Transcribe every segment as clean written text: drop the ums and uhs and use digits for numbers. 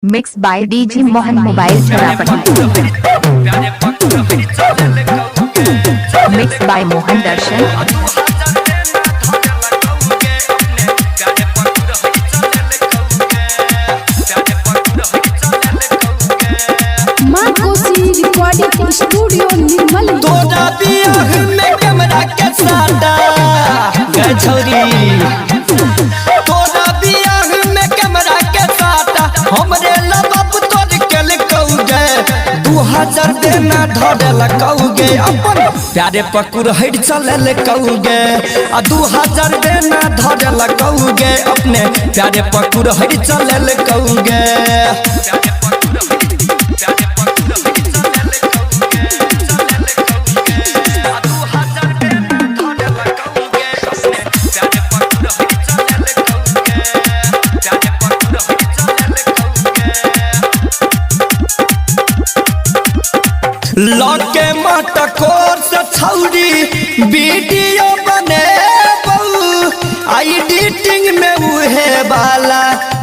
Mixed by DJ Mohan Mobile Therapy. Mixed by Mohan Darshan. Recording studio Nirmal तोरा बियाह में camera के साटा गए छोरी तोरा बियाह में कैमरा के साटा हमरे लबाप तोड़ के लकौगे 2000 देना धरे लकौगे अपन प्यारे पकुर हट चले लकौगे आ 2000 देना धरे लकौगे अपने प्यारे पकुर हट चले लकौगे लके मटकोर से छौरी वीडियो बने एडिटिंग में उहे वाला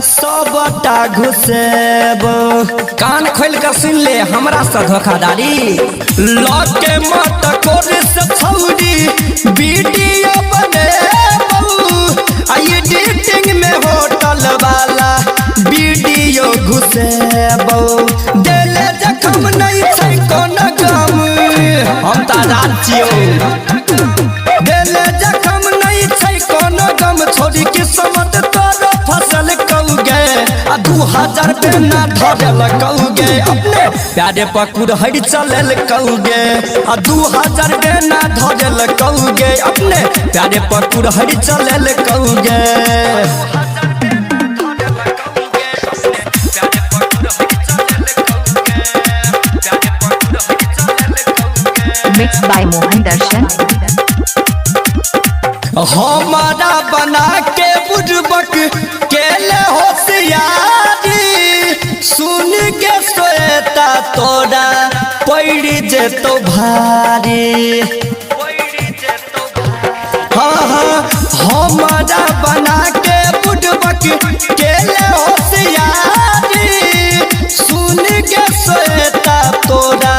सबटा घुसेबो कान खोल कर सुन ले हमरा से धोखाधड़ी लके मटकोर से छौरी वीडियो बने एडिटिंग में होटल वाला वीडियो घुसेबो देले जखम नहीं छै कोनो गम हम तादार छियो देले जखम नहीं छै कोनो गम छोड़ी किस्मत तोरो फसल कौगे आ 2000 देना धरल कौगे अपने प्यारे पकुर हट चलल कौगे आ 2000 देना धरल कौगे अपने प्यारे पकुर हट चलल कौगे Mixed by Mohan Darshan. हमारा बना के बुड़बक केले होशियारी सुन के सोएता तोरा पड़ी जेतो भारी हाँ हमारा बना के बुड़बक केले होशियारी सुन के सोएता तोरा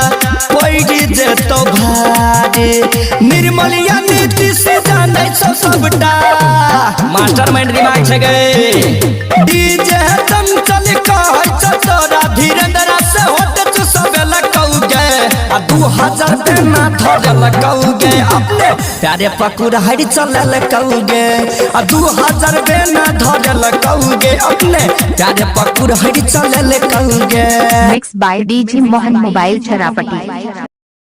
पड़ी जेतो भारी निर्मलिया नीति से जाने सबटा मास्टरमाइंड दिमाग से गए डीजे तुम चल कहै तोरा धीरेन्द्र से होत तू सब लकौगे आ 2000 देना धरल लकौगे अपने प्यारे पकुर हट चलल लकौगे आ 2000 देना धरल लकौगे अपने प्यारे पकुर हट चलल लकौगे Mixed by DJ Mohan Mobile Therapy.